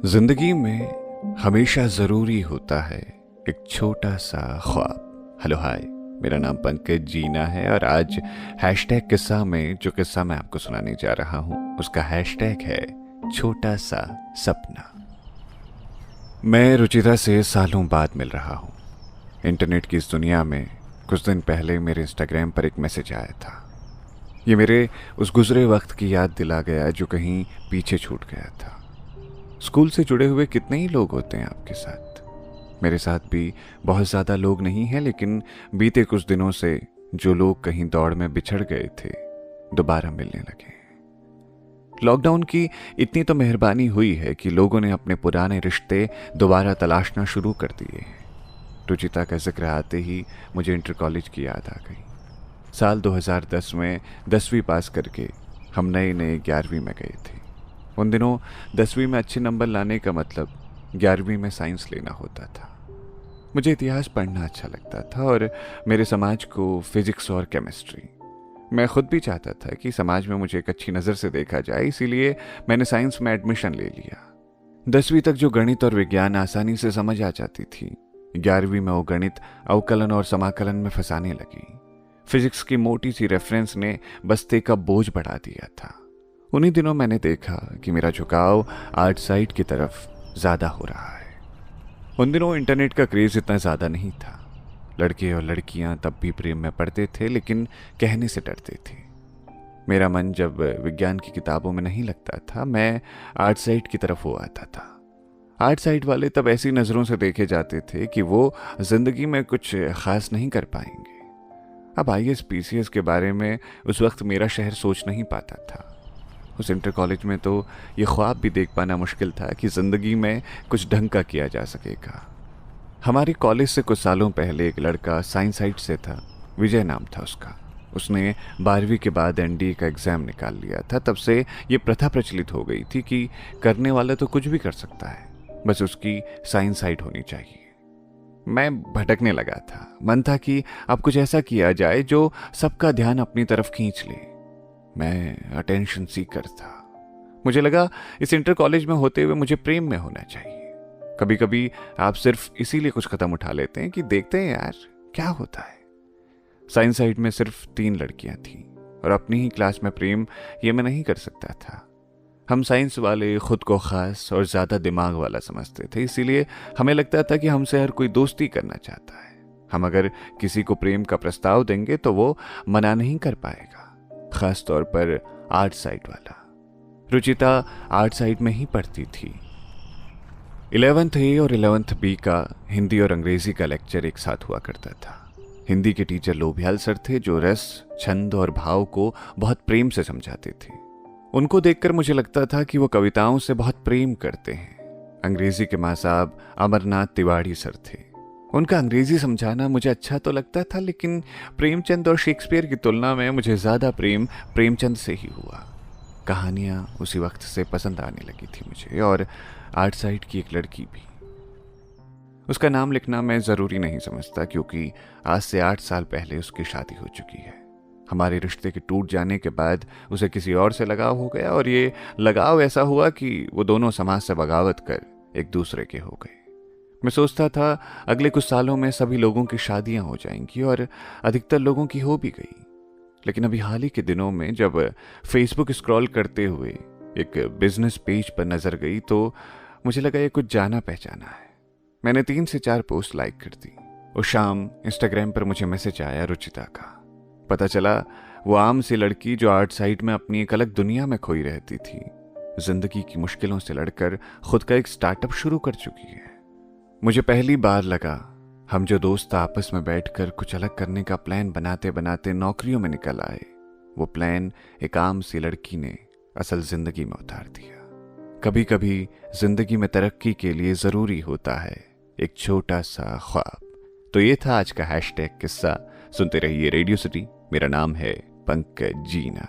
जिंदगी में हमेशा जरूरी होता है एक छोटा सा ख्वाब। हेलो हाय, मेरा नाम पंकज जीना है और आज हैशटैग किस्सा में जो किस्सा मैं आपको सुनाने जा रहा हूं उसका हैशटैग है छोटा सा सपना। मैं रुचिता से सालों बाद मिल रहा हूं। इंटरनेट की इस दुनिया में कुछ दिन पहले मेरे इंस्टाग्राम पर एक मैसेज आया था। ये मेरे उस गुजरे वक्त की याद दिला गया जो कहीं पीछे छूट गया था। स्कूल से जुड़े हुए कितने ही लोग होते हैं आपके साथ। मेरे साथ भी बहुत ज़्यादा लोग नहीं हैं, लेकिन बीते कुछ दिनों से जो लोग कहीं दौड़ में बिछड़ गए थे दोबारा मिलने लगे। लॉकडाउन की इतनी तो मेहरबानी हुई है कि लोगों ने अपने पुराने रिश्ते दोबारा तलाशना शुरू कर दिए। रुचिता का जिक्र आते ही मुझे इंटर कॉलेज की याद आ गई। साल 2010 में 10वीं पास करके हम नए 11वीं में गए थे। उन दिनों 10वीं में अच्छे नंबर लाने का मतलब 11वीं में साइंस लेना होता था। मुझे इतिहास पढ़ना अच्छा लगता था और मेरे समाज को फिजिक्स और केमिस्ट्री। मैं खुद भी चाहता था कि समाज में मुझे एक अच्छी नज़र से देखा जाए, इसीलिए मैंने साइंस में एडमिशन ले लिया। 10वीं तक जो गणित और विज्ञान आसानी से समझ आ जाती थी, 11वीं में वो गणित अवकलन और समाकलन में फंसाने लगी। फिजिक्स की मोटी सी रेफरेंस ने बस्ते का बोझ बढ़ा दिया था। उन्हीं दिनों मैंने देखा कि मेरा झुकाव आर्ट साइड की तरफ ज़्यादा हो रहा है। उन दिनों इंटरनेट का क्रेज़ इतना ज़्यादा नहीं था। लड़के और लड़कियां तब भी प्रेम में पड़ते थे, लेकिन कहने से डरते थे। मेरा मन जब विज्ञान की किताबों में नहीं लगता था, मैं आर्ट साइड की तरफ हो आता था। आर्ट साइड वाले तब ऐसी नज़रों से देखे जाते थे कि वो ज़िंदगी में कुछ ख़ास नहीं कर पाएंगे। अब आईएएस पीसीएस के बारे में उस वक्त मेरा शहर सोच नहीं पाता था। उस इंटर कॉलेज में तो ये ख्वाब भी देख पाना मुश्किल था कि ज़िंदगी में कुछ ढंग का किया जा सकेगा। हमारे कॉलेज से कुछ सालों पहले एक लड़का साइंस साइड से था, विजय नाम था उसका। उसने 12वीं के बाद एनडीए का एग्ज़ाम निकाल लिया था। तब से ये प्रथा प्रचलित हो गई थी कि करने वाला तो कुछ भी कर सकता है, बस उसकी साइंस साइड होनी चाहिए। मैं भटकने लगा था। मन था कि अब कुछ ऐसा किया जाए जो सबका ध्यान अपनी तरफ खींच ले। मैं अटेंशन सीकर था। मुझे लगा इस इंटर कॉलेज में होते हुए मुझे प्रेम में होना चाहिए। कभी कभी आप सिर्फ इसीलिए कुछ कदम उठा लेते हैं कि देखते हैं यार क्या होता है। साइंस साइड में सिर्फ 3 लड़कियां थीं और अपनी ही क्लास में प्रेम ये मैं नहीं कर सकता था। हम साइंस वाले खुद को खास और ज़्यादा दिमाग वाला समझते थे, इसीलिए हमें लगता था कि हमसे हर कोई दोस्ती करना चाहता है। हम अगर किसी को प्रेम का प्रस्ताव देंगे तो वो मना नहीं कर पाएगा, खास तौर पर आर्ट साइड वाला। रुचिता आर्ट साइड में ही पढ़ती थी। 11th ए और 11th बी का हिंदी और अंग्रेजी का लेक्चर एक साथ हुआ करता था। हिंदी के टीचर लोभियाल सर थे जो रस, छंद और भाव को बहुत प्रेम से समझाते थे। उनको देखकर मुझे लगता था कि वो कविताओं से बहुत प्रेम करते हैं। अंग्रेजी के माँ साहब अमरनाथ तिवारी सर थे। उनका अंग्रेजी समझाना मुझे अच्छा तो लगता था, लेकिन प्रेमचंद और शेक्सपियर की तुलना में मुझे ज़्यादा प्रेम प्रेमचंद से ही हुआ। कहानियाँ उसी वक्त से पसंद आने लगी थी मुझे, और आर्ट साइड की एक लड़की भी। उसका नाम लिखना मैं ज़रूरी नहीं समझता, क्योंकि आज से 8 साल पहले उसकी शादी हो चुकी है। हमारे रिश्ते के टूट जाने के बाद उसे किसी और से लगाव हो गया, और ये लगाव ऐसा हुआ कि वो दोनों समाज से बगावत कर एक दूसरे के हो गए। मैं सोचता था अगले कुछ सालों में सभी लोगों की शादियां हो जाएंगी, और अधिकतर लोगों की हो भी गई। लेकिन अभी हाल ही के दिनों में जब फेसबुक स्क्रॉल करते हुए एक बिजनेस पेज पर नजर गई तो मुझे लगा ये कुछ जाना पहचाना है। मैंने 3 से 4 पोस्ट लाइक कर दी। उस शाम इंस्टाग्राम पर मुझे मैसेज आया रुचिता का। पता चला वो आम सी लड़की जो आर्ट साइड में अपनी एक अलग दुनिया में खोई रहती थी, जिंदगी की मुश्किलों से लड़कर खुद का एक स्टार्टअप शुरू कर चुकी है। मुझे पहली बार लगा हम जो दोस्त आपस में बैठकर कुछ अलग करने का प्लान बनाते बनाते नौकरियों में निकल आए, वो प्लान एक आम सी लड़की ने असल जिंदगी में उतार दिया। कभी कभी जिंदगी में तरक्की के लिए जरूरी होता है एक छोटा सा ख्वाब। तो ये था आज का हैशटैग किस्सा। सुनते रहिए रेडियो सिटी। मेरा नाम है पंकज जीना।